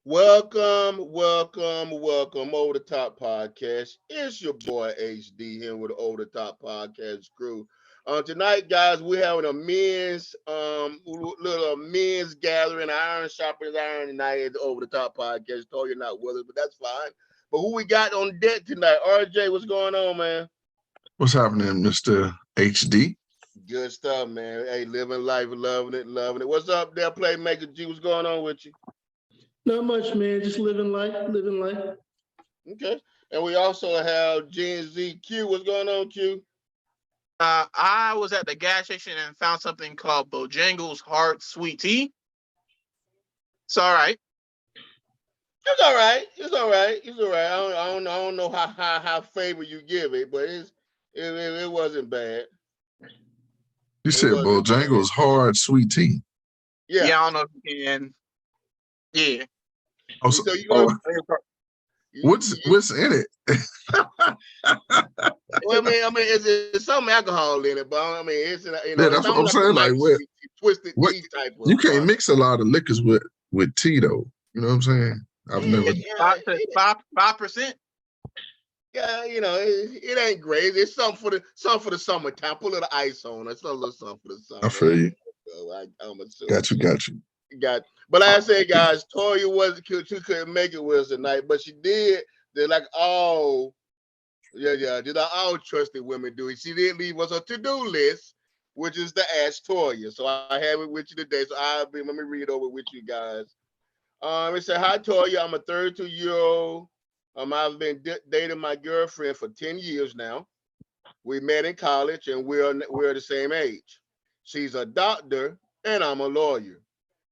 Welcome over the top podcast. It's your boy HD here with the over the top podcast crew. Tonight, guys, we're having a men's little men's gathering, iron sharpens iron tonight at the over the top podcast. Told you not with us, but that's fine. But who we got on deck tonight? RJ, what's going on, man? What's happening, Mr. HD? Good stuff, man. Hey, living life, loving it, loving it. What's up there, Playmaker G? What's going on with you? Not much, man. Just living life, living life. Okay. And we also have Gen Z Q. What's going on, Q? I was at the gas station and found something called Bojangles Hard Sweet Tea. It's all right. It's all right. It's all right. It's all right. I don't know how favor you give it, but it wasn't bad. You said Bojangles hard sweet tea. Yeah. I don't know if you can. Yeah. Oh, So you know, what's in it? well, I mean, it's some alcohol in it, but I mean, it's that's what I'm saying. Like what? Twisted What? tea type of. You can't mix a lot of liquors with tea, though. You know what I'm saying? I've never. 5%. Yeah, it ain't great. It's something for the summertime. Put a little ice on it. It's a little something for the summer. I feel you. I'm assuming. Got you. But like I said, guys, Toya she couldn't make it with us tonight, but she did. They're like all, did all trusted women do it. She did leave us a to-do list, which is to ask Toya. So I have it with you today. So let me read over with you guys. It said, "Hi Toya, I'm a 32-year-old. I've been dating my girlfriend for 10 years now. We met in college and we're the same age. She's a doctor and I'm a lawyer.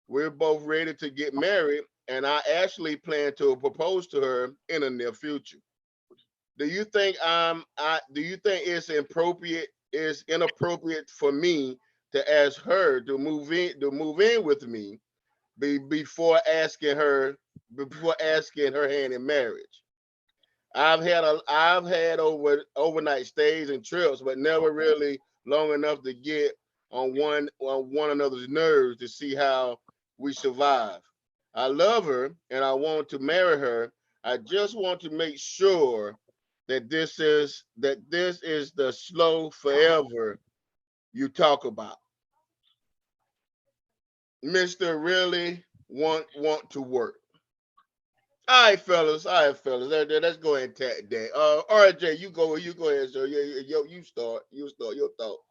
We're both ready to get married, and I actually plan to propose to her in the near future. Do you think it's inappropriate for me to ask her to move in with me before asking her hand in marriage? I've had overnight stays and trips, but never really long enough to get on one another's nerves to see how we survive. I love her and I want to marry her. I just want to make sure that this is the slow forever you talk about. Mr. Really want to work. All right, fellas. Let's go ahead and tap that. RJ, you go ahead, sir. You start your thought.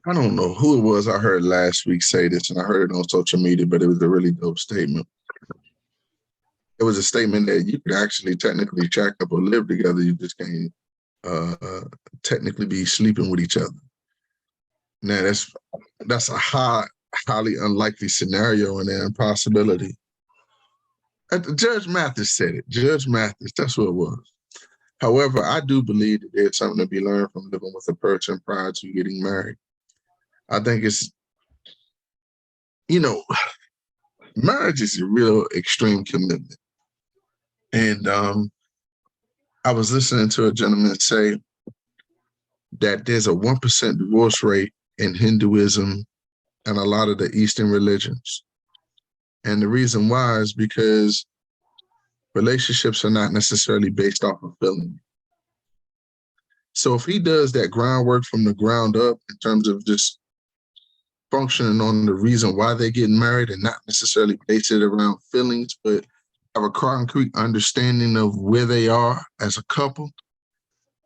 I don't know who it was I heard last week say this, and I heard it on social media, but it was a really dope statement. It was a statement that you could actually technically shack up or live together. You just can't technically be sleeping with each other. Now, that's a highly unlikely scenario and an impossibility. Judge Mathis said it. Judge Mathis, that's what it was. However, I do believe that there's something to be learned from living with a person prior to getting married. I think it's, marriage is a real extreme commitment. And I was listening to a gentleman say that there's a 1% divorce rate in Hinduism and a lot of the Eastern religions. And the reason why is because relationships are not necessarily based off of feeling. So if he does that groundwork from the ground up in terms of just functioning on the reason why they're getting married and not necessarily base it around feelings, but have a concrete understanding of where they are as a couple,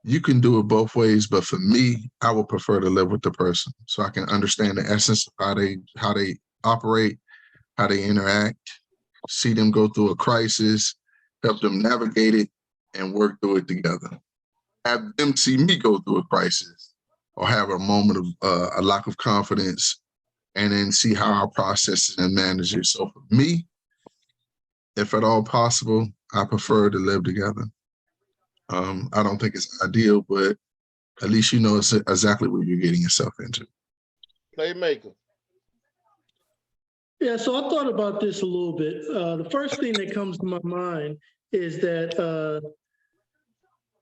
you can do it both ways. But for me, I would prefer to live with the person so I can understand the essence of how they operate, how they interact, see them go through a crisis, help them navigate it, and work through it together. Have them see me go through a crisis or have a moment of a lack of confidence, and then see how I process it and manage it. So for me, if at all possible, I prefer to live together. I don't think it's ideal, but at least you know exactly what you're getting yourself into. Playmaker. Yeah, so I thought about this a little bit. The first thing that comes to my mind is that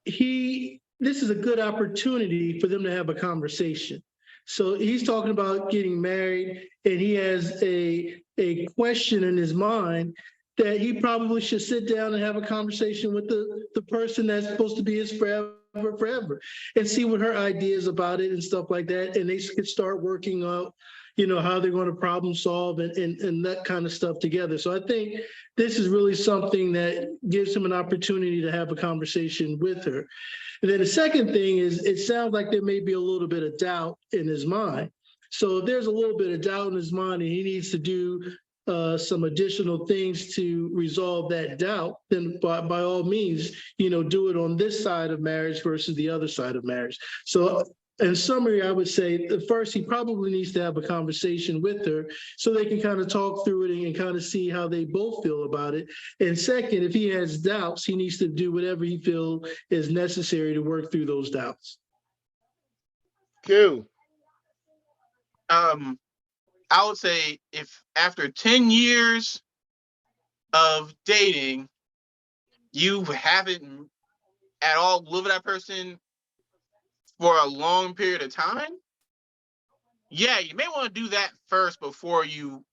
this is a good opportunity for them to have a conversation. So he's talking about getting married, and he has a question in his mind that he probably should sit down and have a conversation with the person that's supposed to be his forever, and see what her ideas about it and stuff like that. And they could start working out, how they're going to problem solve and that kind of stuff together. So I think this is really something that gives him an opportunity to have a conversation with her. And then the second thing is, it sounds like there may be a little bit of doubt in his mind. So if there's a little bit of doubt in his mind and he needs to do some additional things to resolve that doubt, then by all means, do it on this side of marriage versus the other side of marriage. So in summary, I would say first, he probably needs to have a conversation with her so they can kind of talk through it and kind of see how they both feel about it. And second, if he has doubts, he needs to do whatever he feels is necessary to work through those doubts. Q. I would say if after 10 years of dating, you haven't at all lived with that person for a long period of time, yeah, you may want to do that first before you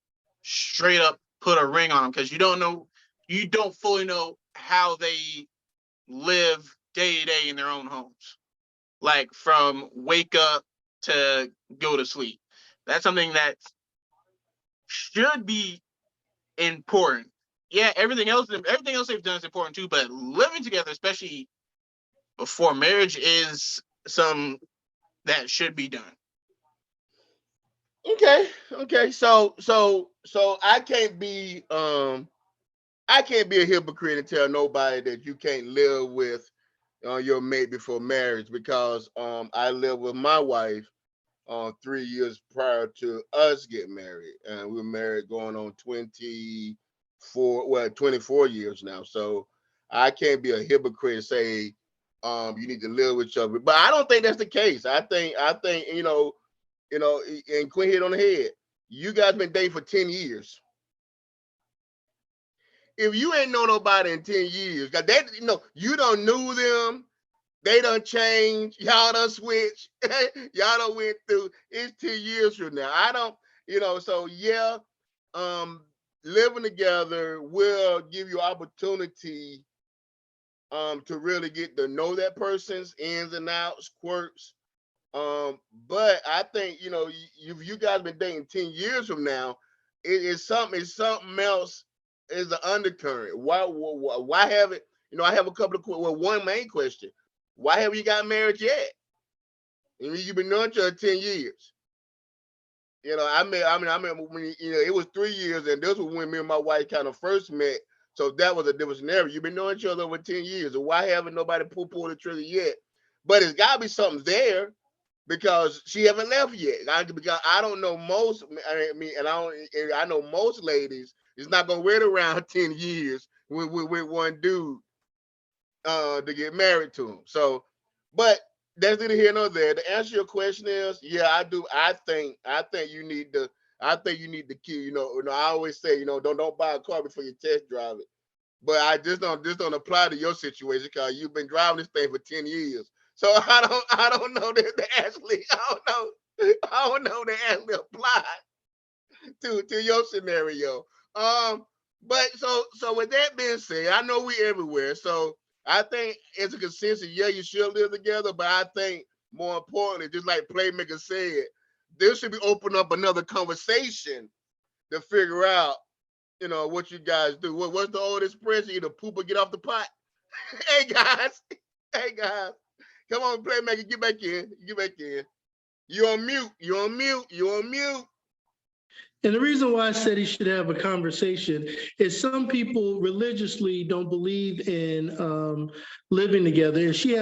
straight up put a ring on them, because you don't fully know how they live day to day in their own homes, like from wake up to go to sleep. That's something that should be important. Yeah, everything else they've done is important too, but living together, especially before marriage, is some that should be done. Okay. So I can't be a hypocrite and tell nobody that you can't live with your mate before marriage, because I lived with my wife 3 years prior to us getting married, and we were married going on 24 years now. So I can't be a hypocrite and say you need to live with each other. But I don't think that's the case. I think and Quinn hit on the head. You guys been dating for 10 years. If you ain't know nobody in 10 years, you don't knew them, they done changed, y'all done switched, y'all done went through, it's 10 years from now. I don't, so yeah, living together will give you opportunity to really get to know that person's ins and outs, quirks. But I think, if you guys been dating 10 years from now, it's something else is the undercurrent. Why have it? I have a couple of one main question. Why haven't you got married yet? You've been knowing each other 10 years. I remember when it was 3 years, and this was when me and my wife kind of first met. So that was a different scenario. You've been knowing each other over 10 years. So why haven't nobody pulled the trigger yet? But it's got to be something there, because she haven't left yet. Because I don't know most. I know most ladies is not gonna wait around 10 years with one dude to get married to him. So, but that's neither here nor there. To answer your question is, yeah, I do. I think you need to. I think you need to keep. I always say, don't buy a car before you test drive it. But I just don't apply to your situation, because you've been driving this thing for 10 years. So I don't know that they actually apply to your scenario. But so with that being said, I know we everywhere. So I think it's a consensus. Yeah, you should live together, but I think more importantly, just like Playmaker said, this should be open up another conversation to figure out, what you guys do. What's the old expression? Either poop or get off the pot. Hey guys. Come on, Playmaker, get back in. You're on mute. And the reason why I said he should have a conversation is some people religiously don't believe in living together. If she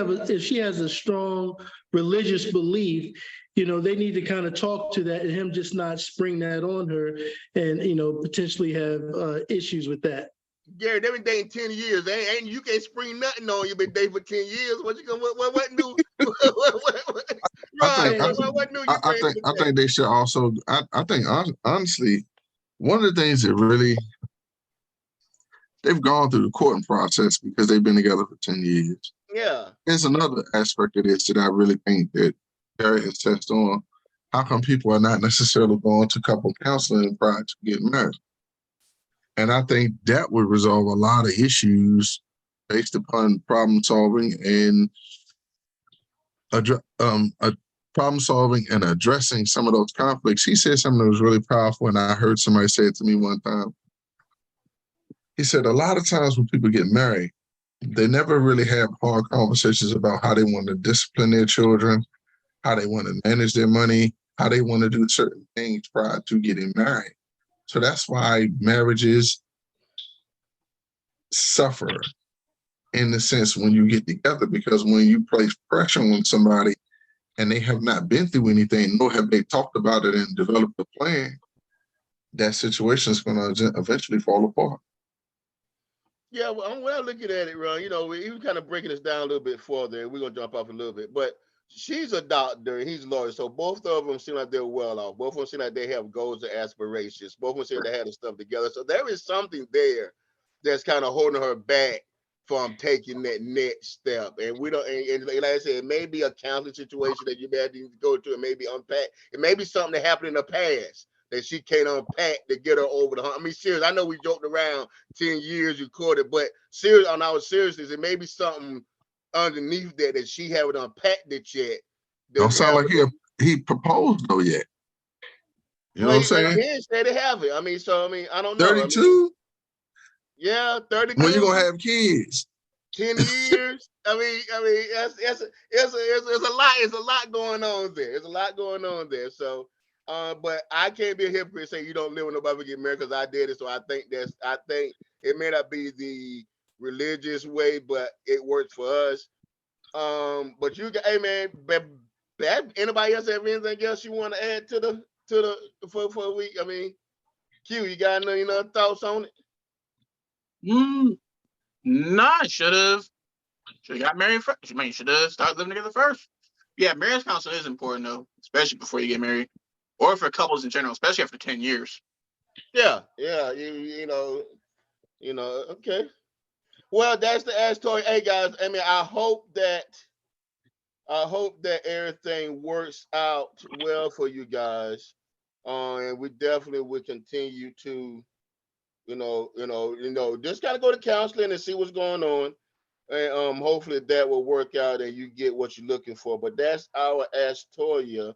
has a strong religious belief, they need to kind of talk to that, and him just not spring that on her and, potentially have issues with that. Gary, they've been dating 10 years. Ain't you can't spring nothing on you. Been dating for 10 years. What you gonna what new? I think they should also. I think honestly, one of the things that really they've gone through the courting process because they've been together for 10 years. Yeah. There's another aspect of this that I really think that Gary has touched on, how come people are not necessarily going to couple counseling prior to getting married? And I think that would resolve a lot of issues based upon problem solving and problem solving and addressing some of those conflicts. He said something that was really powerful, and I heard somebody say it to me one time. He said a lot of times when people get married, they never really have hard conversations about how they want to discipline their children, how they want to manage their money, how they want to do certain things prior to getting married. So that's why marriages suffer in the sense when you get together, because when you place pressure on somebody and they have not been through anything, nor have they talked about it and developed a plan, that situation is going to eventually fall apart. Yeah, well, when I look at it, Ron, he was kind of breaking this down a little bit further. We're gonna jump off a little bit, but she's a doctor and he's a lawyer, so both of them seem like they're well off. Both of them seem like they have goals and aspirations. Both of them seem they have the stuff together. So there is something there that's kind of holding her back from taking that next step. And we don't. And like I said, it may be a counseling situation that you may have to go to. It may be unpack. It may be something that happened in the past that she can't unpack to get her over the hump. I mean, serious. I know we joked around 10 years recorded, but serious on our seriousness, it may be something underneath that she haven't unpacked it yet. Don't sound like he proposed though yet. You know what I'm saying? He didn't say they have it. I don't know. 32? Yeah, 32. When you gonna have kids? 10 years. It's a lot. It's a lot going on there. There's a lot going on there. So, but I can't be a hypocrite and say you don't live with nobody get married because I did it. So I think it may not be the religious way, but it works for us. But hey man, anybody else have anything else you want to add to the for a week? I mean, Q, you got any thoughts on it? Nah, should have got married first. I mean, should have started living together first. Yeah, marriage counseling is important though, especially before you get married, or for couples in general, especially after 10 years. Yeah, okay. Well, that's the Ask Tory. Hey guys, I mean, I hope that everything works out well for you guys. And we definitely will continue to, just gotta go to counseling and see what's going on. And hopefully that will work out and you get what you're looking for. But that's our Ask Toya.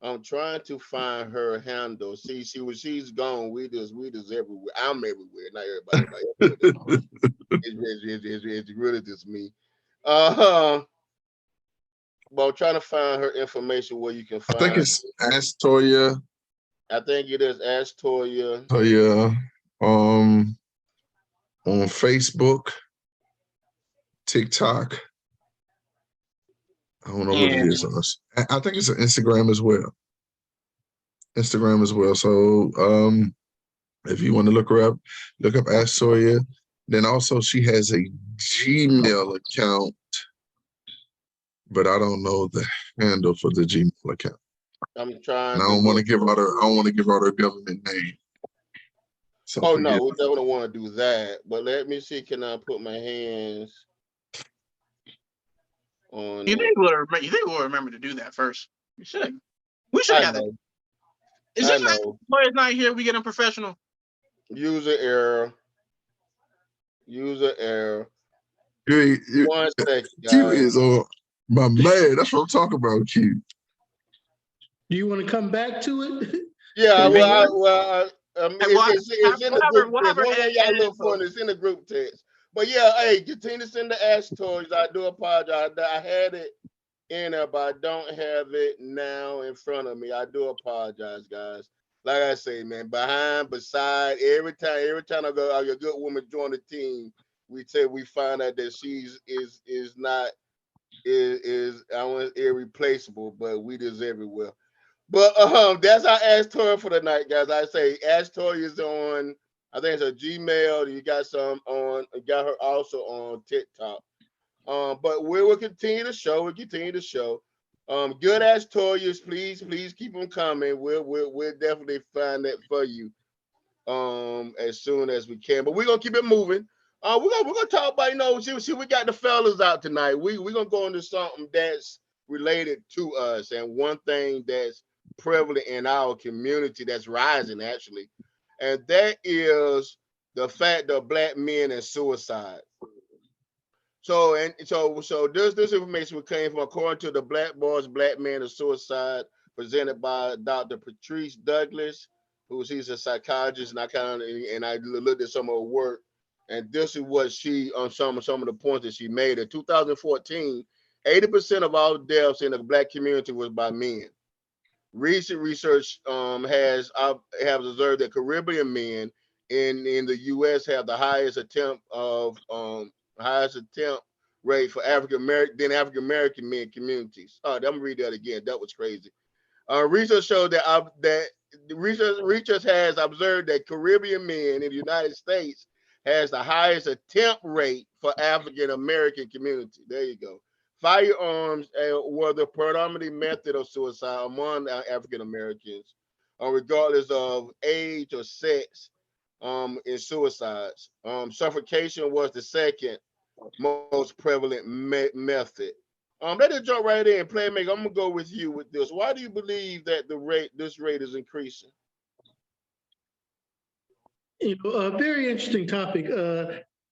I'm trying to find her handle. See, when she's gone, we just everywhere. I'm everywhere, not everybody. It's really just me. But I'm trying to find her information where you can find. I think it's Ask Toya. I think it is Ask Toya. Toya, on Facebook, TikTok. I don't know what it is on us. I think it's an Instagram as well. So if you want to look her up, look up Ask Toya. Then also she has a Gmail account, but I don't know the handle for the Gmail account. I'm trying. And I don't want to give out her government name. So no, we definitely want to do that. But let me see. Can I put my hands on? You think we'll remember to do that first? We should. We should have it. Is this lawyer's not here? We get unprofessional. User error. One second, guys. Q is on my man. That's what I'm talking about, Q. Do you want to come back to it? Yeah, it's in the group text. It's in the group text. But yeah, hey, continue to send the Ask Toys. I do apologize. I had it in there, but I don't have it now in front of me. I do apologize, guys. Like I say, man, beside, every time a good woman join the team, we find out that she's irreplaceable, but we just everywhere. But that's our Ask Toya for the night, guys. I say Ask Toya is on, I think it's a Gmail. You got her also on TikTok. But we will continue the show. Good Ask Toyas, please keep them coming. We'll definitely find that for you as soon as we can. But we're gonna keep it moving. We're gonna talk about, see we got the fellas out tonight. We're gonna go into something that's related to us, and one thing that's prevalent in our community that's rising actually, and that is the fact of black men and suicide. So this information came from according to the Black Boys, Black Men and Suicide, presented by Dr. Patrice Douglas, he's a psychologist, and I looked at some of her work, and this is what she on some of the points that she made. In 2014, 80% of all deaths in the black community was by men. Recent research has observed that Caribbean men in the U.S. have the highest attempt rate for African American men communities. I'm gonna read that again. That was crazy. Research showed that research has observed that Caribbean men in the United States has the highest attempt rate for African American community. There you go. Firearms were the predominant method of suicide among African Americans, regardless of age or sex. In suicides, suffocation was the second most prevalent method. Let us jump right in, Playmaker. I'm gonna go with you with this. Why do you believe that this rate is increasing? A very interesting topic.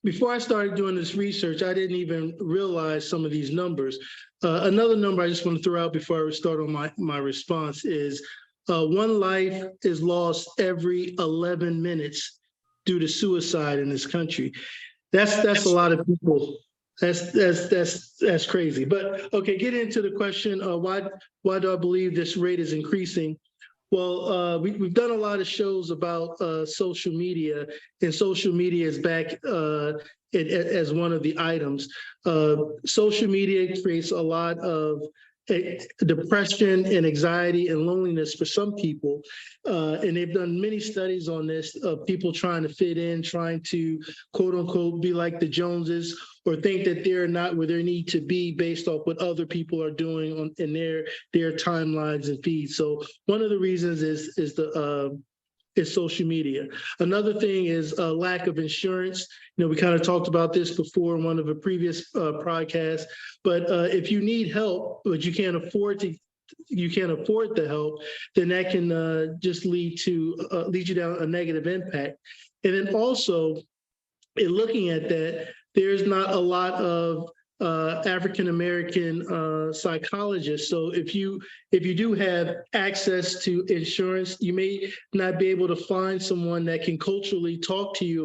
Before I started doing this research, I didn't even realize some of these numbers. Another number I just want to throw out before I start on my response is one life is lost every 11 minutes due to suicide in this country. That's a lot of people. That's crazy. But okay, get into the question. Why do I believe this rate is increasing? Well, we've done a lot of shows about social media, and social media is back as one of the items. Social media creates a lot of depression and anxiety and loneliness for some people. And they've done many studies on this of people trying to fit in, trying to quote unquote be like the Joneses, or think that they're not where they need to be based off what other people are doing in their timelines and feeds. So one of the reasons is social media. Another thing is a lack of insurance. We kind of talked about this before in one of the previous podcasts, but if you need help, but you can't afford the help, then that can just lead you down a negative impact. And then also, in looking at that, there's not a lot of African American psychologists. So if you do have access to insurance, you may not be able to find someone that can culturally talk to you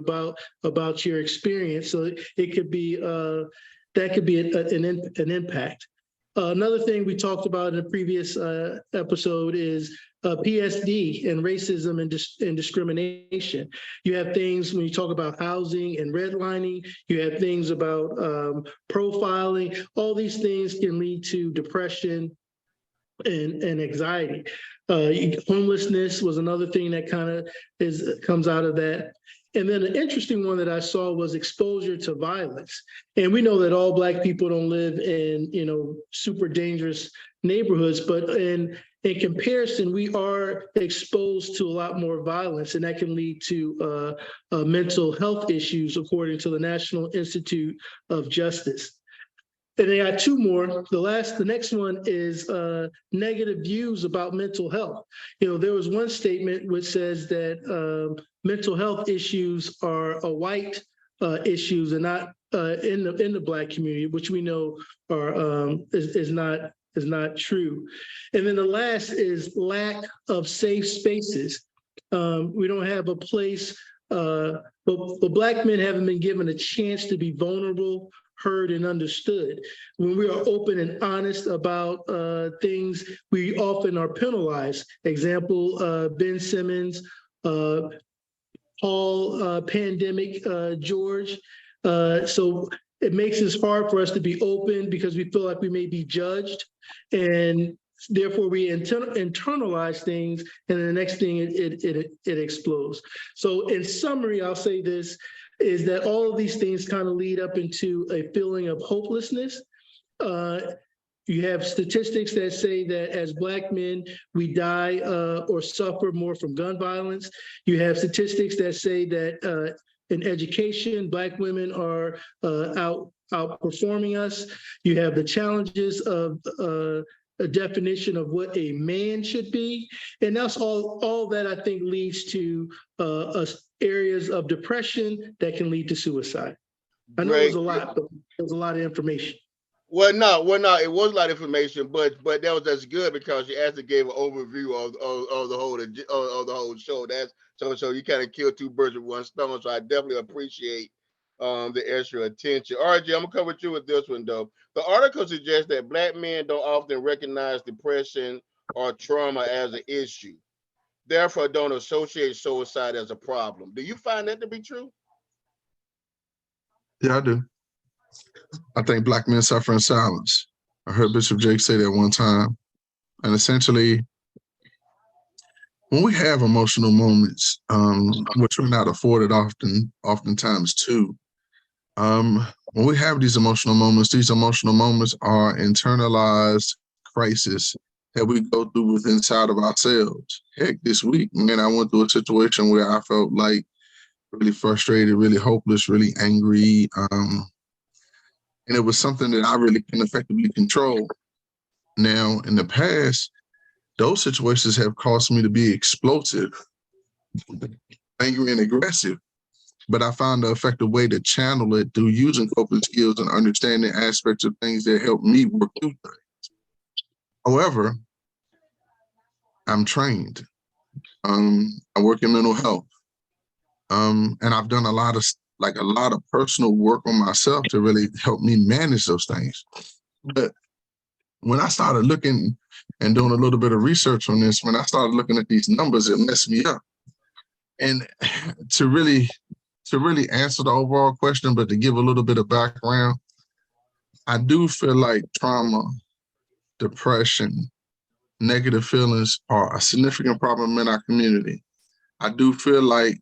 about your experience. So it could be that could be an impact. Another thing we talked about in a previous episode is PSD and racism and discrimination. You have things when you talk about housing and redlining, you have things about profiling. All these things can lead to depression and anxiety. Homelessness was another thing that kind of comes out of that. And then an interesting one that I saw was exposure to violence. And we know that all Black people don't live in, super dangerous neighborhoods, but in comparison, we are exposed to a lot more violence, and that can lead to mental health issues, according to the National Institute of Justice. And they got two more. The next one is negative views about mental health. There was one statement which says that mental health issues are white issues and not in the Black community, which we know is not true. And then the last is lack of safe spaces. We don't have a place, but Black men haven't been given a chance to be vulnerable, heard, and understood. When we are open and honest about things, we often are penalized. Example, Ben Simmons, Paul, Pandemic, George. So it makes it hard for us to be open because we feel like we may be judged, and therefore we internalize things, and the next thing it explodes. So in summary, I'll say this, is that all of these things kind of lead up into a feeling of hopelessness. You have statistics that say that as Black men, we die or suffer more from gun violence. You have statistics that say that in education, Black women are outperforming us. You have the challenges of a definition of what a man should be. And that's all that I think leads to areas of depression that can lead to suicide. I know it was Great. a lot, but it was a lot of information. Well, no, it was a lot of information, but that was that's good because you actually gave an overview of the whole show. That's so you kind of killed two birds with one stone. So I definitely appreciate the extra attention. RJ, I'm gonna come with you with this one though. The article suggests that Black men don't often recognize depression or trauma as an issue, therefore don't associate suicide as a problem. Do you find that to be true? Yeah, I do. I think Black men suffer in silence. I heard Bishop Jake say that one time. And essentially, when we have emotional moments, which we're not afforded oftentimes too, when we have these emotional moments are internalized crisis that we go through within inside of ourselves. Heck, this week, man, I went through a situation where I felt like really frustrated, really hopeless, really angry. And it was something that I really can effectively control. Now, in the past, those situations have caused me to be explosive, angry, and aggressive. But I found an effective way to channel it through using coping skills and understanding aspects of things that help me work through things. However, I'm trained. I work in mental health. And I've done a lot of personal work on myself to really help me manage those things. But when I started looking and doing a little bit of research on this, when I started looking at these numbers, it messed me up. And to really answer the overall question, but to give a little bit of background, I do feel like trauma, depression, negative feelings are a significant problem in our community. I do feel like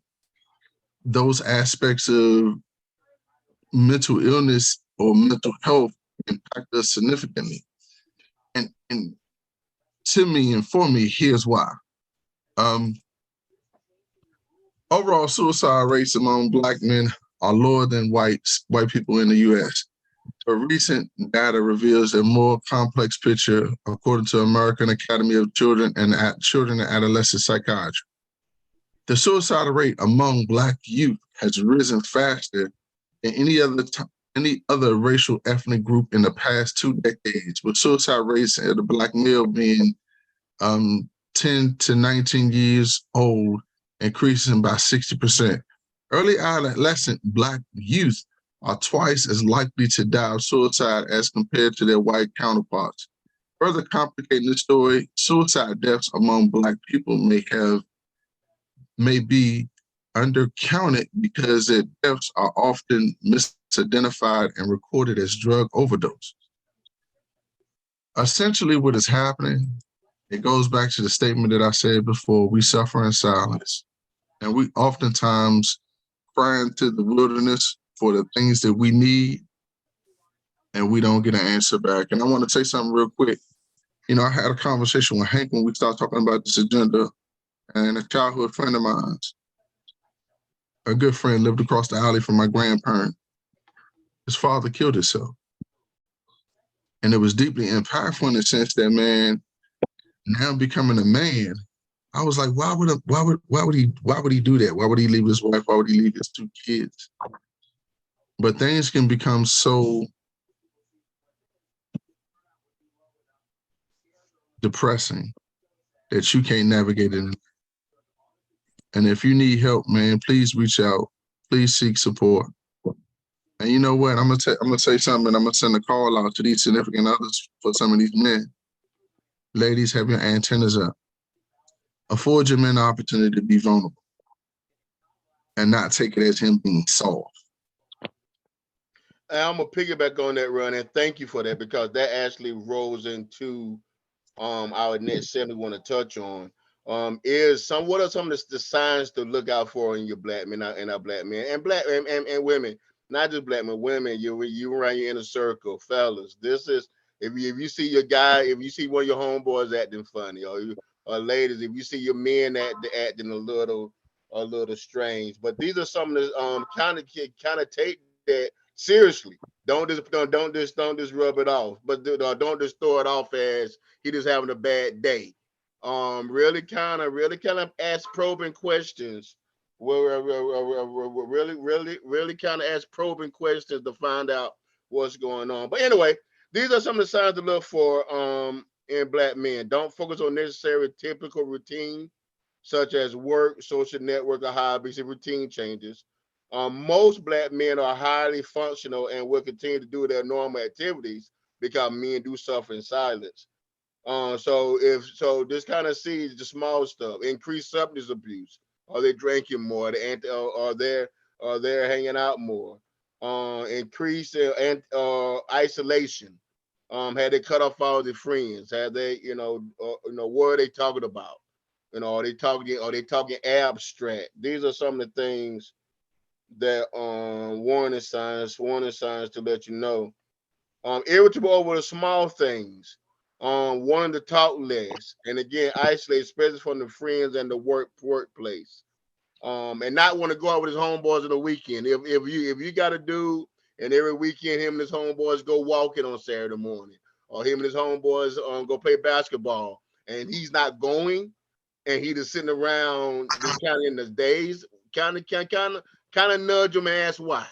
those aspects of mental illness or mental health impact us significantly. And to me and for me, here's why. Overall suicide rates among Black men are lower than white people in the U.S. A recent data reveals a more complex picture, according to American Academy of Children and Adolescent Psychiatry. The suicide rate among Black youth has risen faster than any other racial ethnic group in the past 2 decades, with suicide rates of the Black male being 10 to 19 years old, increasing by 60%. Early adolescent Black youth are twice as likely to die of suicide as compared to their white counterparts. Further complicating the story, suicide deaths among Black people may be undercounted because their deaths are often misidentified and recorded as drug overdose. Essentially, what is happening, it goes back to the statement that I said before: we suffer in silence. And we oftentimes cry into the wilderness for the things that we need, and we don't get an answer back. And I want to say something real quick. I had a conversation with Hank when we started talking about this agenda, and a childhood friend of mine, a good friend, lived across the alley from my grandparent. His father killed himself. And it was deeply impactful in the sense that, man, now becoming a man, I was like, why would he do that? Why would he leave his wife? Why would he leave his 2 kids? But things can become so depressing that you can't navigate it. And if you need help, man, please reach out. Please seek support. And you know what? I'm gonna say something. I'm gonna send a call out to these significant others for some of these men. Ladies, have your antennas up. Afford your men the opportunity to be vulnerable and not take it as him being soft. I'm gonna piggyback on that, run, and thank you for that because that actually rolls into our next segment we want to touch on. What are some of the signs to look out for in your Black men and our Black men and Black and women, not just Black men, women. You around your inner circle, fellas. This is if you see your guy, if you see one of your homeboys acting funny, or ladies, if you see your men acting a little strange. But these are some of the kind of take that Seriously, don't just rub it off, but don't just throw it off as he just having a bad day. Really kind of ask probing questions. Really kind of ask probing questions to find out what's going on. But anyway, these are some of the signs to look for in black men. Don't focus on necessary typical routine, such as work, social network, or hobbies and routine changes. Most black men are highly functional and will continue to do their normal activities because men do suffer in silence. So this kind of sees the small stuff, increased substance abuse. Are they drinking more? Are they hanging out more? Increase isolation. Had they cut off all their friends? Had they, what are they talking about? Are they talking abstract? These are some of the things that warning signs to let you know. Irritable over the small things. Wanting to talk less, and again, isolate, especially from the friends and the workplace. And not want to go out with his homeboys on the weekend. If you got a dude, and every weekend him and his homeboys go walking on Saturday morning, or him and his homeboys go play basketball, and he's not going, and he just sitting around just kind of in the days, kind of nudge him and ask why.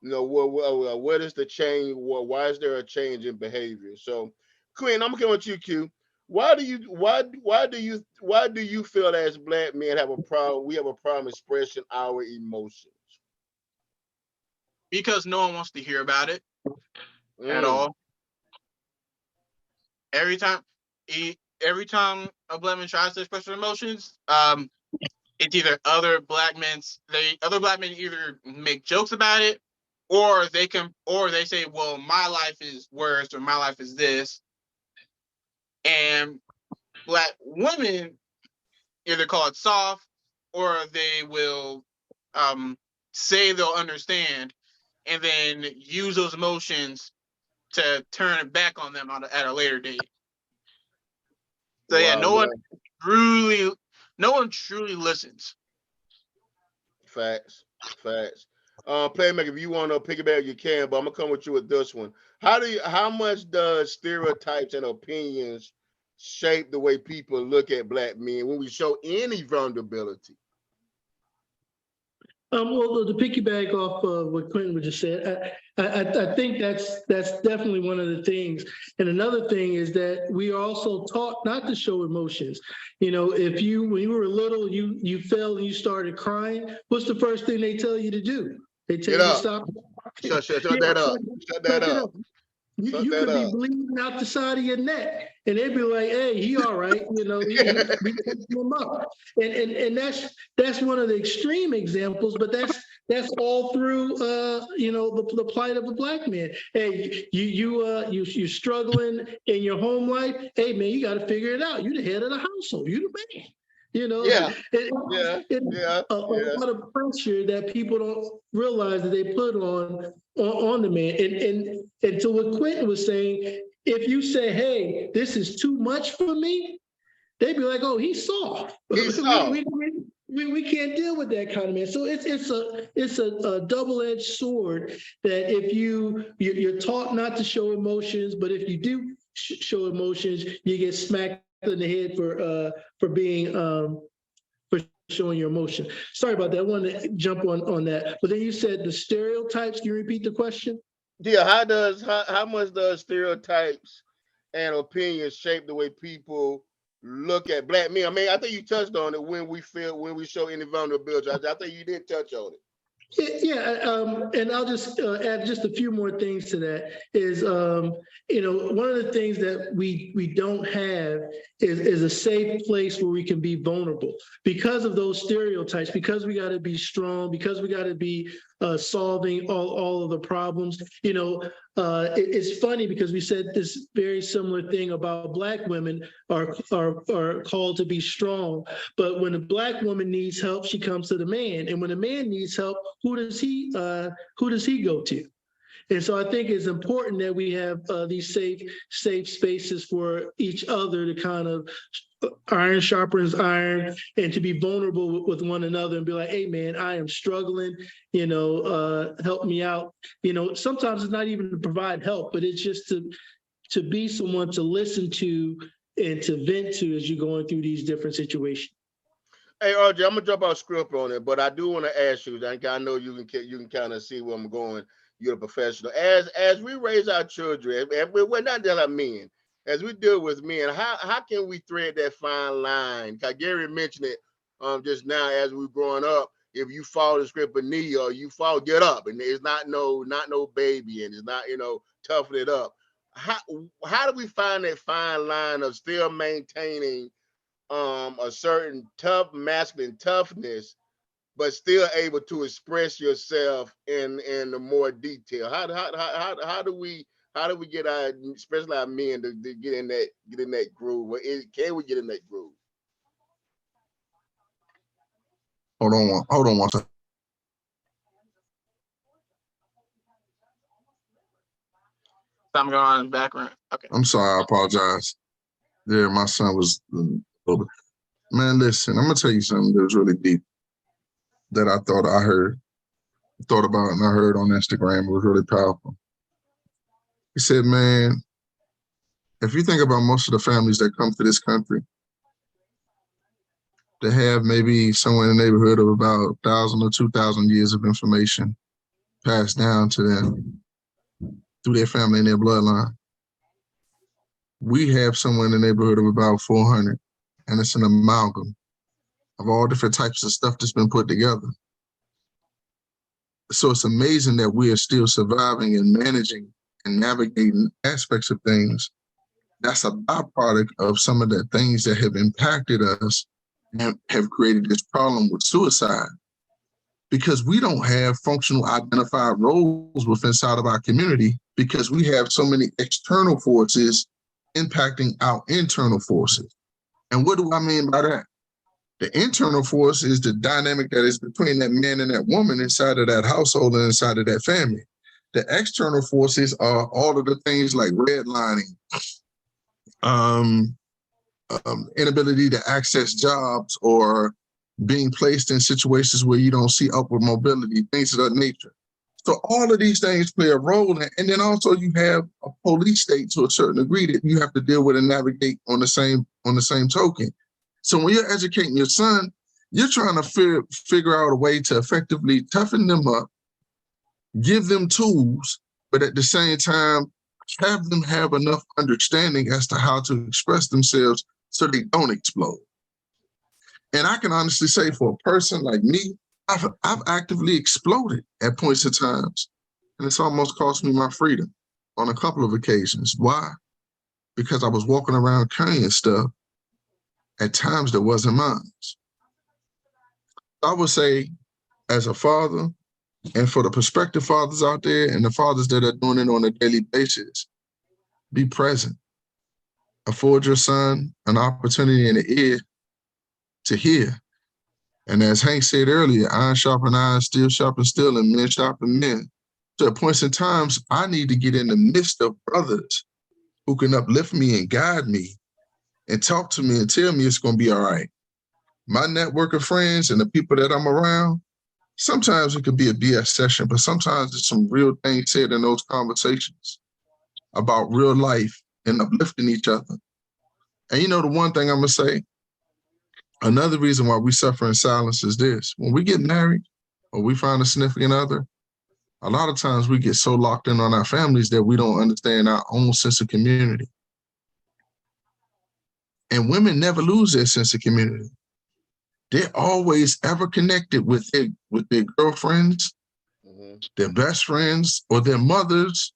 What is the change? Why is there a change in behavior? So, Queen, I'm gonna come with you, Q. Why do you feel that as black men have a problem? We have a problem expressing our emotions. Because no one wants to hear about it at Mm, all. Every time, every time a black man tries to express their emotions, it's either other black men either make jokes about it, or they say, well, my life is worse, or my life is this. And black women either call it soft, or they will say they'll understand, and then use those emotions to turn it back on them at a later date. So yeah, wow, man. no one truly listens. Facts. Facts. Playmaker, if you want to piggyback, you can, but I'm gonna come with you with this one. How much does stereotypes and opinions shape the way people look at black men when we show any vulnerability? Well, to piggyback off of what Quentin was just said, I think that's definitely one of the things. And another thing is that we are also taught not to show emotions. If when you were little, you fell and you started crying, what's the first thing they tell you to do? They tell Get you to up. stop. Shut Yeah, that up. Shut that suck it up. up. You, Shut you that could be up. bleeding out the side of your neck, and they'd be like, "Hey, he all right," we pick him up, and that's one of the extreme examples, but that's all through the plight of a black man. Hey, you're struggling in your home life. Hey, man, you got to figure it out. You the head of the household. You the man. Yeah. Yeah. It's Yeah. a Yeah. lot of pressure that people don't realize that they put on the man. And to what Quentin was saying, if you say, "Hey, this is too much for me," they'd be like, "Oh, he's soft. He's we, soft. we, we can't deal with that kind of man." So it's a double-edged sword that if you're taught not to show emotions, but if you do show emotions, you get smacked in the head for being for showing your emotion. Sorry about that. I wanted to jump on that. But then you said the stereotypes. Can you repeat the question? Yeah. How much does stereotypes and opinions shape the way people look at black men? I mean, I think you touched on it when we show any vulnerability. I think you did touch on it. Yeah, and I'll just add just a few more things to that. Is one of the things that we don't have is a safe place where we can be vulnerable because of those stereotypes. Because we got to be strong. Because we got to be solving all of the problems. It's funny because we said this very similar thing about black women are called to be strong, but when a black woman needs help, she comes to the man, and when a man needs help, who does he go to? And so I think it's important that we have these safe spaces for each other to kind of iron sharpens iron, and to be vulnerable with one another and be like, hey man, I am struggling, help me out. Sometimes it's not even to provide help, but it's just to be someone to listen to and to vent to as you're going through these different situations. Hey, RJ, I'm gonna drop out script on it, but I do want to ask you. I know you can kind of see where I'm going. You're a professional. As we raise our children, and we're not just our men, as we deal with men, how can we thread that fine line? Cause Gary mentioned it just now. As we're growing up, if you fall the script of knee or you fall, get up, and it's not no baby, and it's not toughen it up. How do we find that fine line of still maintaining a certain tough masculine toughness, but still able to express yourself in the more detail? How do we get our, especially our men, to get in that groove? Can we get in that groove? Hold on one second. Something going on in the background. Okay. I'm sorry, I apologize. Yeah, my son was a little bit. Man, listen, I'm gonna tell you something that was really deep that I thought about and I heard on Instagram. It was really powerful. He said, man, if you think about most of the families that come to this country, they have maybe somewhere in the neighborhood of about 1,000 or 2,000 years of information passed down to them through their family and their bloodline. We have somewhere in the neighborhood of about 400, and it's an amalgam of all different types of stuff that's been put together. So it's amazing that we are still surviving and managing and navigating aspects of things. That's a byproduct of some of the things that have impacted us and have created this problem with suicide, because we don't have functional identified roles within inside of our community, because we have so many external forces impacting our internal forces. And what do I mean by that? The internal force is the dynamic that is between that man and that woman inside of that household and inside of that family. The external forces are all of the things like redlining, inability to access jobs, or being placed in situations where you don't see upward mobility, things of that nature. So all of these things play a role in it. And then also you have a police state to a certain degree that you have to deal with and navigate on the same token. So when you're educating your son, you're trying to figure out a way to effectively toughen them up, give them tools, but at the same time, have them have enough understanding as to how to express themselves so they don't explode. And I can honestly say, for a person like me, I've actively exploded at points of times, and it's almost cost me my freedom on a couple of occasions. Why? Because I was walking around carrying stuff at times that wasn't mine. I would say, as a father, and for the prospective fathers out there and the fathers that are doing it on a daily basis, be present. Afford your son an opportunity and an ear to hear. And as Hank said earlier, iron sharpen iron, steel sharpen steel, and men sharpen men. So at points in times, I need to get in the midst of brothers who can uplift me and guide me and talk to me and tell me it's going to be all right. My network of friends and the people that I'm around, sometimes it could be a BS session, but sometimes there's some real things said in those conversations about real life and uplifting each other. And the one thing I'm going to say, another reason why we suffer in silence is this. When we get married or we find a significant other, a lot of times we get so locked in on our families that we don't understand our own sense of community. And women never lose their sense of community. They're always ever connected with their girlfriends, their best friends, or their mothers,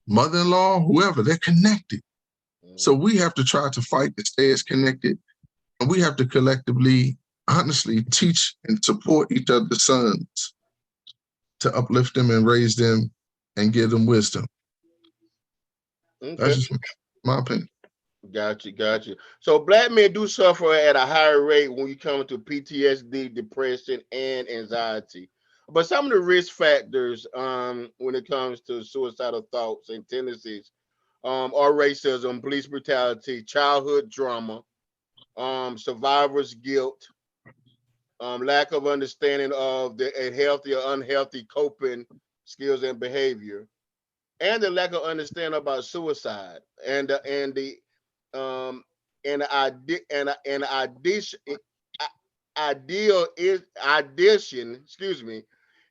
mother-in-law, whoever. They're connected. So we have to try to fight to stay as connected. And we have to collectively, honestly, teach and support each other's sons to uplift them and raise them and give them wisdom. Okay. That's just my opinion. Got you. So Black men do suffer at a higher rate when you come to PTSD, depression, and anxiety. But some of the risk factors when it comes to suicidal thoughts and tendencies are racism, police brutality, childhood trauma, survivor's guilt, lack of understanding of a healthy or unhealthy coping skills and behavior, and the lack of understanding about suicide and the um and the idea and addition ideal is addition, excuse me,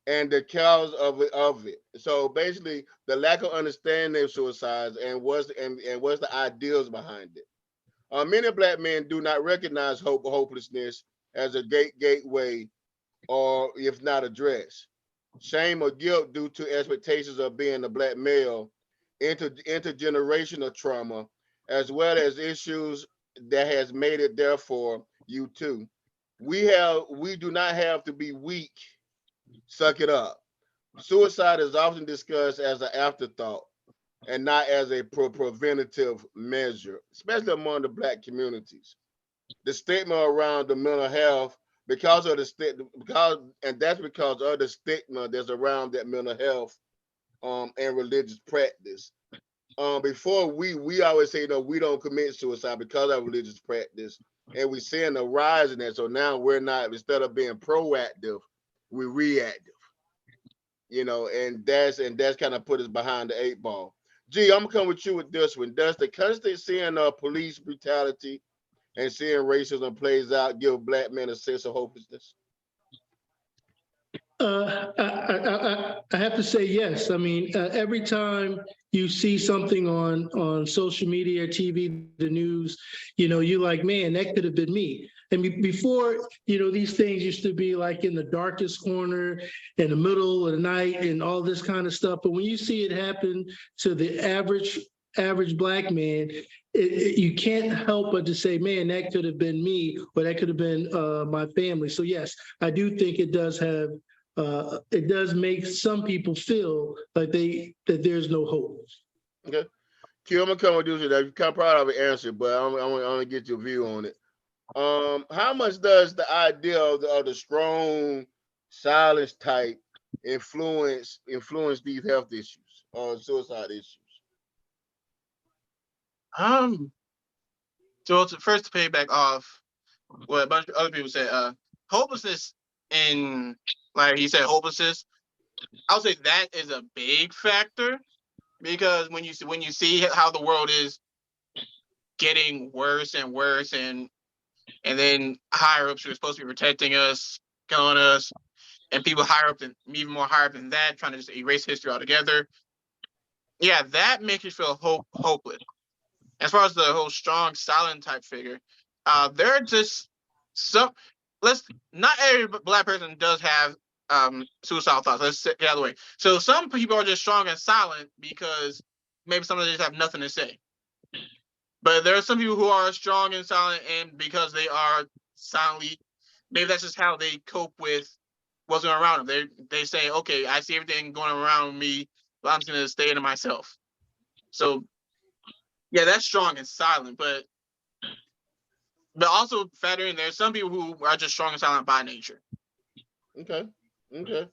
and the cause of it. So basically, the lack of understanding of suicides and what's the ideals behind it. Many black men do not recognize hopelessness as a gateway, or if not addressed. Shame or guilt due to expectations of being a black male, intergenerational trauma, as well as issues that has made it there for you too. We do not have to be weak. Suck it up. Suicide is often discussed as an afterthought and not as a preventative measure, especially among the black communities. The stigma around the mental health because of the stigma because and that's because of the stigma that's around that mental health and religious practice. Before we always say no, we don't commit suicide because of religious practice, and we're seeing a rise in that. So now we're not, instead of being proactive, we're reactive. And that's kind of put us behind the eight ball. Gee, I'm gonna come with you with this one. Does the constant seeing of police brutality and seeing racism plays out give black men a sense of hopelessness? I have to say yes. I mean, every time you see something on social media, TV, the news, you're like, man, that could have been me. And before, these things used to be like in the darkest corner, in the middle of the night, and all this kind of stuff. But when you see it happen to the average black man, you can't help but to say, man, that could have been me, or that could have been my family. So yes, I do think it does have. It does make some people feel like that there's no hope. Okay. Q, I'm gonna come with you. You kind of probably have an answer, but I want to get your view on it. How much does the idea of the strong silence type influence these health issues or suicide issues? So first to piggyback off what a bunch of other people said, hopelessness in, like he said, hopelessness. I'll say that is a big factor, because when you see how the world is getting worse and worse, and then higher ups who are supposed to be protecting us, killing us, and people higher up than even more higher up than that, trying to just erase history altogether. Yeah, that makes you feel hopeless. As far as the whole strong, silent type figure, there are just some. Not every black person does have suicidal thoughts. Let's get out of the way. So some people are just strong and silent because maybe some of them just have nothing to say. But there are some people who are strong and silent, and because they are silently, maybe that's just how they cope with what's going around them. They say, okay, I see everything going around me, but I'm just gonna stay into myself. So yeah, that's strong and silent, but also factor in there's some people who are just strong and silent by nature. Okay. Hey,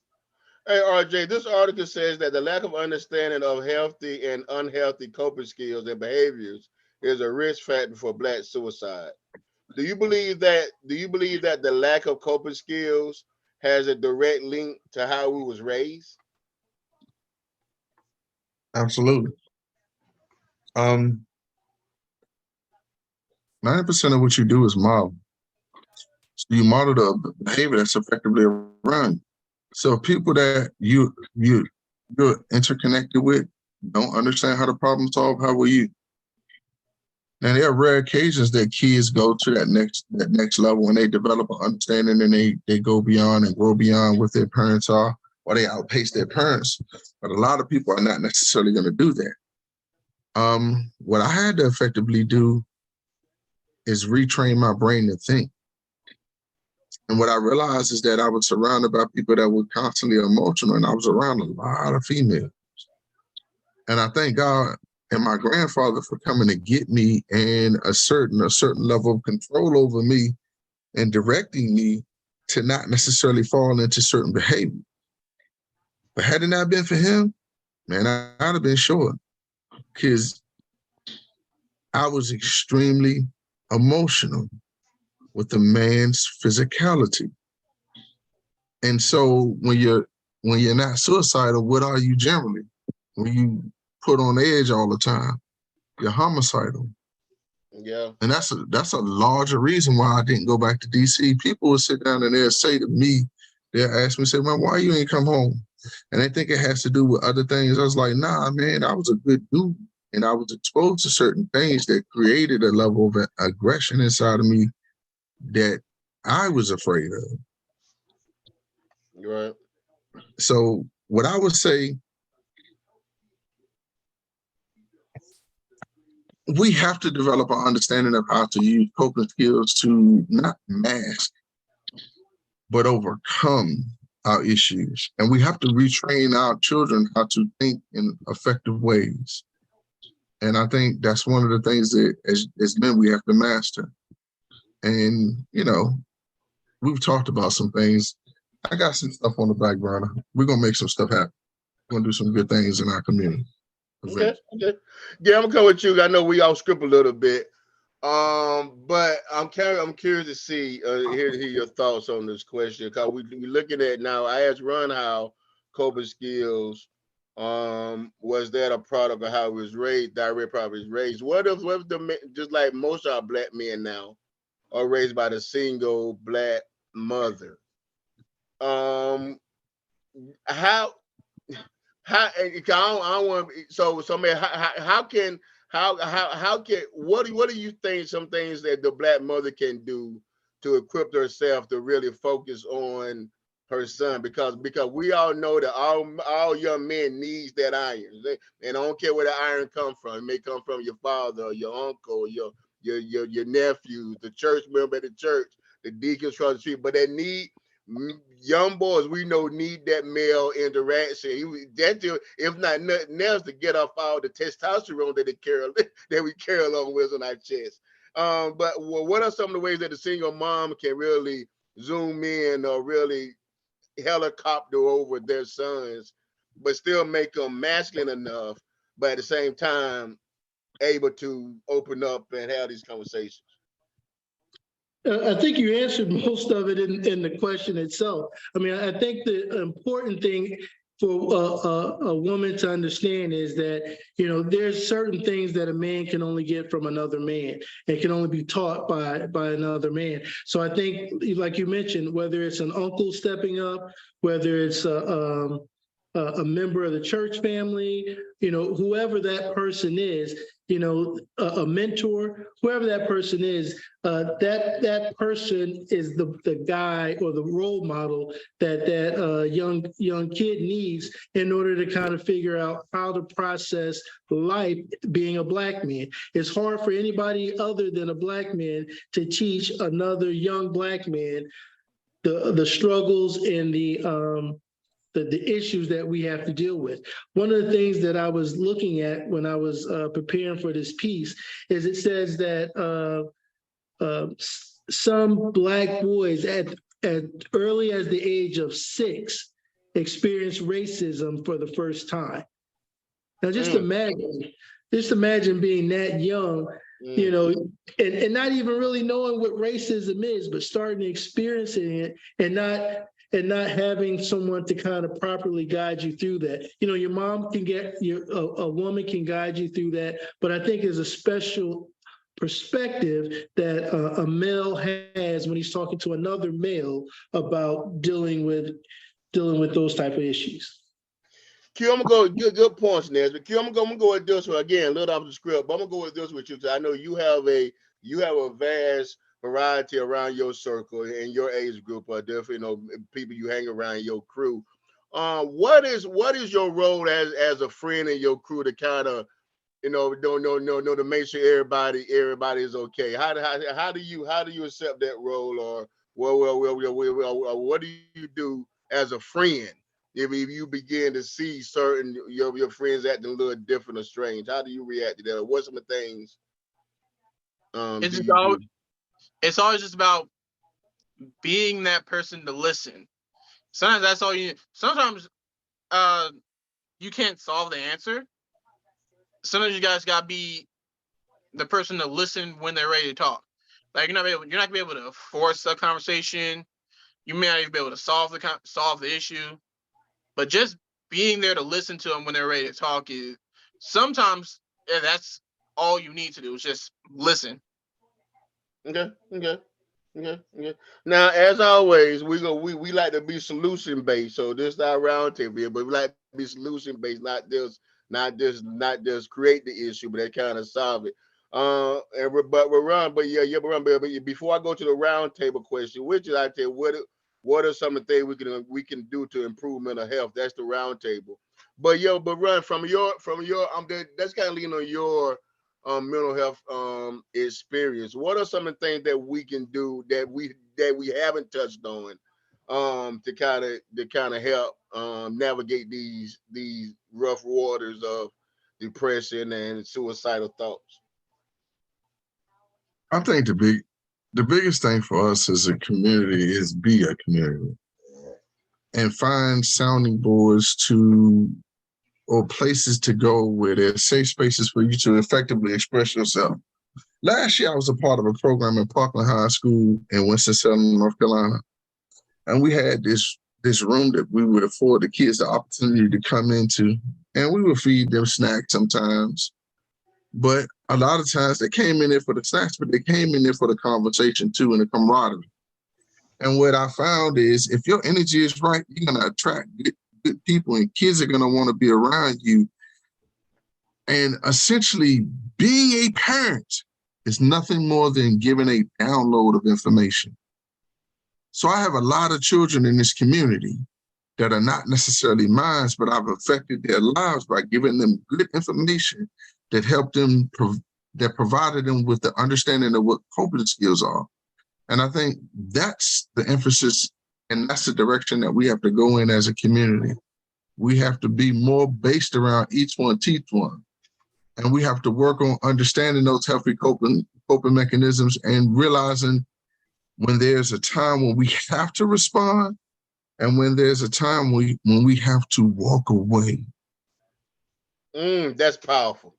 RJ, this article says that the lack of understanding of healthy and unhealthy coping skills and behaviors is a risk factor for black suicide. Do you believe that the lack of coping skills has a direct link to how we was raised? Absolutely. 90% of what you do is model. So you model the behavior that's effectively around you. So people that you're interconnected with don't understand how to problem solve, how will you? Now there are rare occasions that kids go to that next level when they develop an understanding and they go beyond and grow beyond what their parents are, or they outpace their parents. But a lot of people are not necessarily going to do that. What I had to effectively do is retrain my brain to think. And what I realized is that I was surrounded by people that were constantly emotional, and I was around a lot of females. And I thank God and my grandfather for coming to get me and a certain level of control over me and directing me to not necessarily fall into certain behavior. But had it not been for him, man, I'd have been short. Because I was extremely emotional with the man's physicality. And so when you're not suicidal, what are you generally? When you put on edge all the time, you're homicidal. Yeah. And that's a larger reason why I didn't go back to DC. People would sit down and they'll say to me, they'll ask me, say, man, why you ain't come home? And they think it has to do with other things. I was like, nah, man, I was a good dude. And I was exposed to certain things that created a level of aggression inside of me that I was afraid of. Right. So what I would say, we have to develop an understanding of how to use coping skills to not mask, but overcome our issues. And we have to retrain our children how to think in effective ways. And I think that's one of the things that as men, we have to master. And, we've talked about some things. I got some stuff on the back burner. We're going to make some stuff happen. We're going to do some good things in our community. Okay. Yeah, I'm gonna come with you. I know we all script a little bit. But I'm curious to see hear your thoughts on this question, because we looking at now. I asked Ron how coping skills was that a product of how he was raised, direct product of his raised. What if just like most of our black men now are raised by the single black mother? How how and I don't want so man, how can what do you think some things that the black mother can do to equip herself to really focus on her son, because we all know that all young men needs that iron. And I don't care where the iron come from. It may come from your father or your uncle or your nephew, the church member at the church, the deacons from the street, but they need young boys we know need that male interaction. If not nothing else, to get off all the testosterone that we carry along with on our chest. But what are some of the ways that the single mom can really zoom in or really helicopter over their sons, but still make them masculine enough, but at the same time able to open up and have these conversations? I think you answered most of it in the question itself. I mean, I think the important thing for a woman to understand is that, there's certain things that a man can only get from another man. It can only be taught by another man. So I think, like you mentioned, whether it's an uncle stepping up, whether it's a member of the church family, whoever that person is, a mentor, whoever that person is, that person is the guy or the role model that young kid needs in order to kind of figure out how to process life being a black man. It's hard for anybody other than a black man to teach another young black man the struggles and the issues that we have to deal with. One of the things that I was looking at when I was preparing for this piece is it says that some black boys at early as the age of 6 experience racism for the first time. Now just imagine being that young, and not even really knowing what racism is, but starting experiencing it and not having someone to kind of properly guide you through that. Your mom can a woman can guide you through that, but I think there's a special perspective that a male has when he's talking to another male about dealing with those type of issues. Q, I'm gonna go good points, Nez. But Q, I'm gonna go with this one again, a little off the script, but I'm gonna go with this with you, because I know you have a vast variety around your circle and your age group, or definitely people you hang around, your crew. What is your role as a friend in your crew to kind of don't know to make sure everybody is okay? How do you accept that role, or what do you do as a friend if you begin to see certain your friends acting a little different or strange? How do you react to that? What some of the things it's always just about being that person to listen. Sometimes that's all you need. Sometimes you can't solve the answer. Sometimes you guys gotta be the person to listen when they're ready to talk. Like you're not gonna be able to force a conversation. You may not even be able to solve the issue, but just being there to listen to them when they're ready to talk is sometimes that's all you need to do is just listen. Okay, okay, okay, okay. Now, as always, we like to be solution based. So this is our roundtable here, but we like to be solution based, not just create the issue, but they kind of solve it. But we're run, but yeah, but before I go to the roundtable question, which is I tell you, what are some of the things we can do to improve mental health? That's the roundtable. But run from your that's kind of leaning on your mental health experience. What are some of the things that we can do that we haven't touched on to kind of help navigate these rough waters of depression and suicidal thoughts? I think the biggest thing for us as a community is be a community and find sounding boards to or places to go where there's safe spaces for you to effectively express yourself. Last year, I was a part of a program in Parkland High School in Winston-Salem, North Carolina, and we had this room that we would afford the kids the opportunity to come into, and we would feed them snacks sometimes. But a lot of times they came in there for the snacks, but they came in there for the conversation too and the camaraderie. And what I found is if your energy is right, you're going to attract good people and kids are going to want to be around you. And essentially, being a parent is nothing more than giving a download of information. So I have a lot of children in this community that are not necessarily mine, but I've affected their lives by giving them good information that helped them, that provided them with the understanding of what coping skills are. And I think that's the emphasis and that's the direction that we have to go in as a community. We have to be more based around each one, teach one. And we have to work on understanding those healthy coping mechanisms and realizing when there's a time when we have to respond and when there's a time when we have to walk away. That's powerful.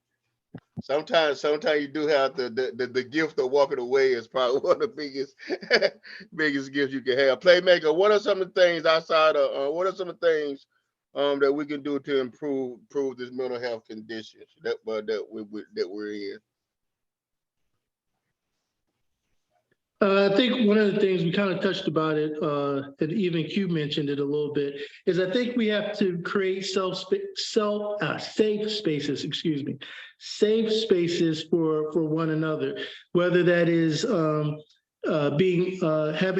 Sometimes you do have the gift of walking away is probably one of the biggest gifts you can have. Playmaker, what are some of the things outside of what are some of the things that we can do to improve this mental health conditions that we're in? I think one of the things we kind of touched about it, and even Q mentioned it a little bit, is I think we have to create safe spaces, safe spaces for one another, whether that is having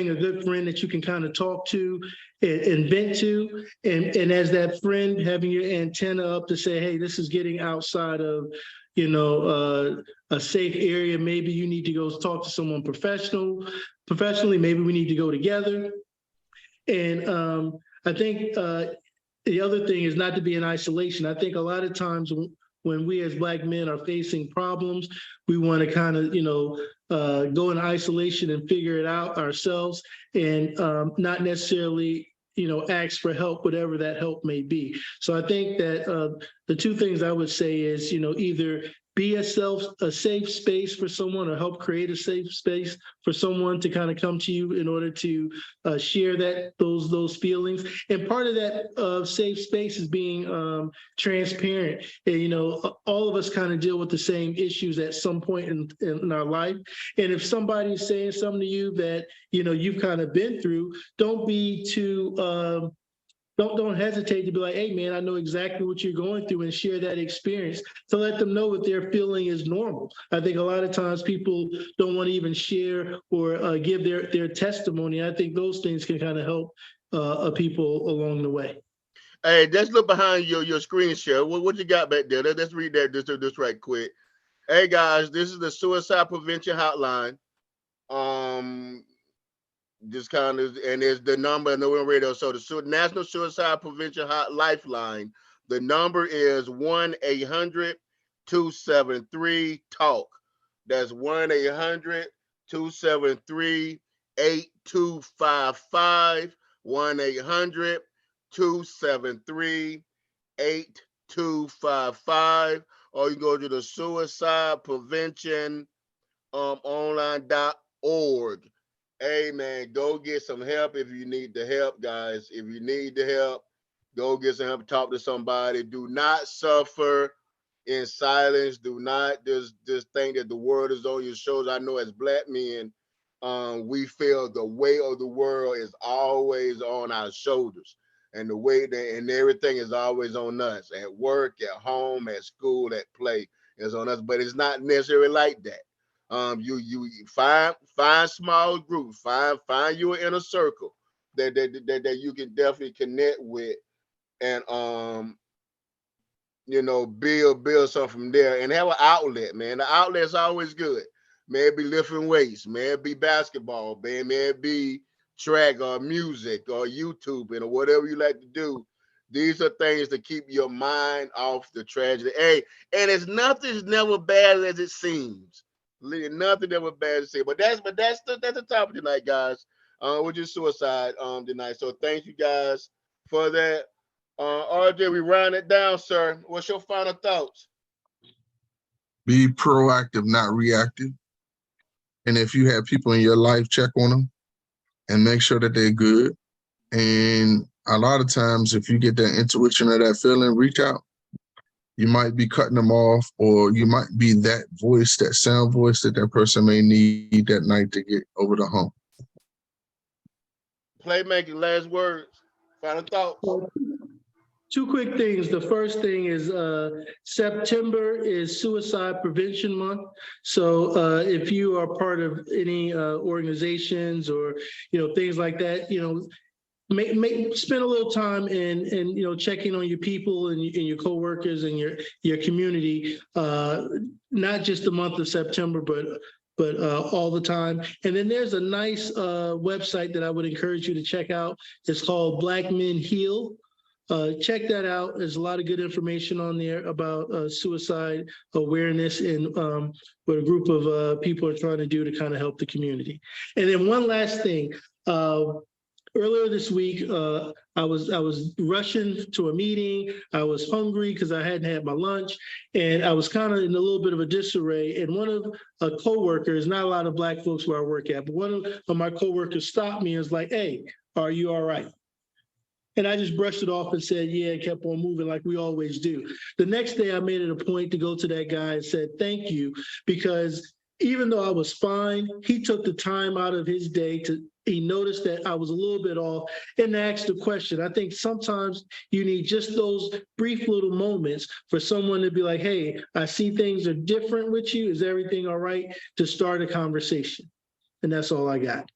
a good friend that you can kind of talk to and vent to, and as that friend having your antenna up to say, hey, this is getting outside of a safe area. Maybe you need to go talk to someone professionally. Maybe we need to go together. And I think the other thing is not to be in isolation. I think a lot of times when we as Black men are facing problems, we want to kind of, go in isolation and figure it out ourselves and not necessarily ask for help, whatever that help may be. So I think that the two things I would say is, either be a safe space for someone or help create a safe space for someone to kind of come to you in order to share those feelings. And part of that safe space is being transparent. And, all of us kind of deal with the same issues at some point in our life. And if somebody's saying something to you that, you've kind of been through, don't be too don't hesitate to be like, hey man, I know exactly what you're going through, and share that experience to let them know what they're feeling is normal. I think a lot of times people don't want to even share or give their testimony. I think those things can kind of help people along the way. Hey, let's look behind your screen share. What you got back there? Let's read that just right quick. Hey guys, this is the suicide prevention hotline. Just kind of, and there's the number in the radio. So the National Suicide Prevention Lifeline, the number is 1-800-273-TALK. That's 1-800-273-8255. 1-800 273-8255, or you go to the suicide prevention online.org. Hey man, go get some help if you need the help, guys. If you need the help, go get some help. Talk to somebody. Do not suffer in silence. Do not just think that the world is on your shoulders. I know as black men, we feel the weight of the world is always on our shoulders, and the weight and everything is always on us. At work, at home, at school, at play is on us. But it's not necessarily like that. You find small groups, find your inner circle that you can definitely connect with, and build something from there, and have an outlet, man. The outlet's always good. May it be lifting weights, may it be basketball, may it be track or music or YouTube or whatever you like to do. These are things to keep your mind off the tragedy. Hey, and nothing's never bad as it seems. Nothing ever bad to say. But that's the topic tonight, guys. Which is suicide tonight. So thank you guys for that. RJ, we round it down, sir. What's your final thoughts? Be proactive, not reactive. And if you have people in your life, check on them and make sure that they're good. And a lot of times, if you get that intuition or that feeling, reach out. You might be cutting them off, or you might be that voice, that sound voice that person may need that night to get over the hump. Playmaking, last words, final thoughts. Well, two quick things. The first thing is September is Suicide Prevention Month. So if you are part of any organizations or things like that, spend a little time in checking on your people and your coworkers and your community, not just the month of September, but all the time. And then there's a nice website that I would encourage you to check out. It's called Black Men Heal. Check that out. There's a lot of good information on there about suicide awareness and what a group of people are trying to do to kind of help the community. And then one last thing. Earlier this week, I was rushing to a meeting. I was hungry because I hadn't had my lunch, and I was kind of in a little bit of a disarray. And one of a coworkers, not a lot of Black folks where I work at, but one of my coworkers stopped me and was like, "Hey, are you all right?" And I just brushed it off and said, yeah, and kept on moving like we always do. The next day, I made it a point to go to that guy and said, thank you, because even though I was fine, he took the time out of his day he noticed that I was a little bit off and asked a question. I think sometimes you need just those brief little moments for someone to be like, hey, I see things are different with you. Is everything all right? To start a conversation. And that's all I got.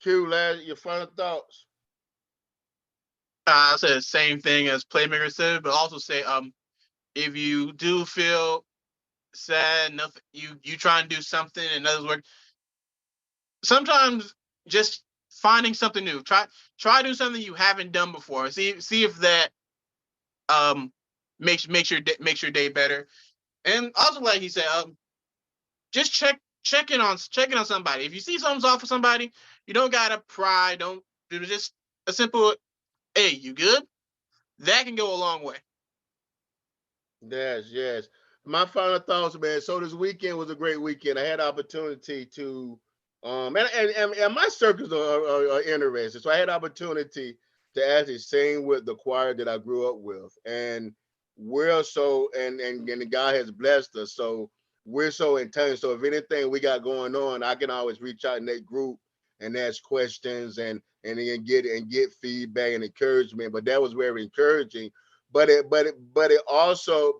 Q, last, your final thoughts. I said the same thing as Playmaker said, but also say, if you do feel sad, nothing, you try and do something and doesn't work. Sometimes just finding something new. Try do something you haven't done before. See if that makes your day better. And also, like he said, just check in on somebody. If you see something's off with somebody, you don't gotta pry. Don't do just a simple, hey, you good? That can go a long way. Yes. My final thoughts, man. So this weekend was a great weekend. I had opportunity to, and my circles are interesting. So I had opportunity to actually sing with the choir that I grew up with, and we're so and God has blessed us. So we're so in touch. So if anything we got going on, I can always reach out in that group and ask questions and then get feedback and encouragement. But that was very encouraging. But it also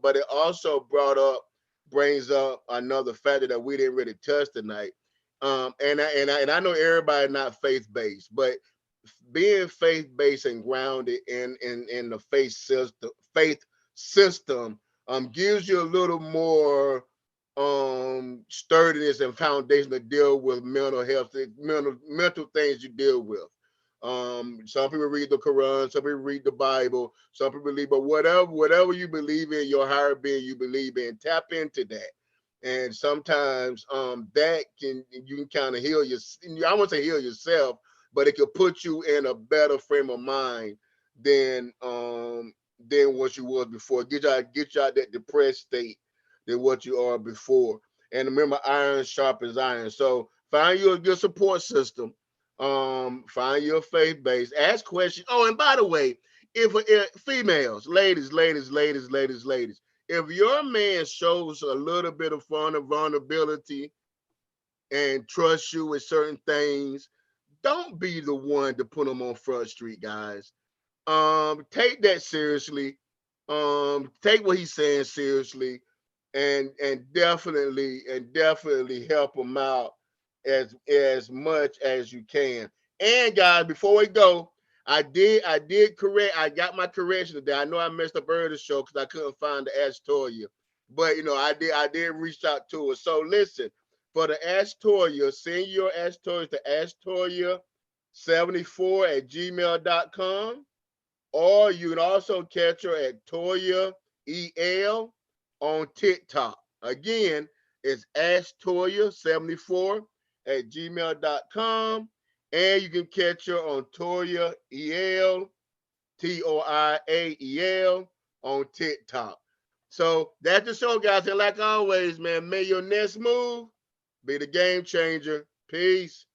brings up another factor that we didn't really touch tonight. And I know everybody not faith-based, but being faith-based and grounded in the faith system gives you a little more sturdiness and foundation to deal with mental health, mental things you deal with. Some people read the Quran, some people read the Bible, some people believe, but whatever you believe in, your higher being you believe in, tap into that. And sometimes that you can kind of heal I won't say heal yourself, but it could put you in a better frame of mind than what you was before. Get you out that depressed state than what you are before. And remember, iron sharpens iron. So find you a good support system. Find your faith base. Ask questions. Oh, and by the way, if females, ladies, if your man shows a little bit of vulnerability and trusts you with certain things, don't be the one to put them on Front Street, guys. Take that seriously. Take what he's saying seriously, and definitely help him out as much as you can. And guys, before we go, I did correct. I got my correction today. I know I messed up earlier the show because I couldn't find the Ask Toya, but I did reach out to her. So listen, for the Ask Toya, send your Ask Toya to asktoya74@gmail.com. Or you can also catch her at Toya EL on TikTok. Again, it's asktoya74@gmail.com. And you can catch her on Toya EL, TOIAEL on TikTok. So that's the show, guys. And like always, man, may your next move be the game changer. Peace.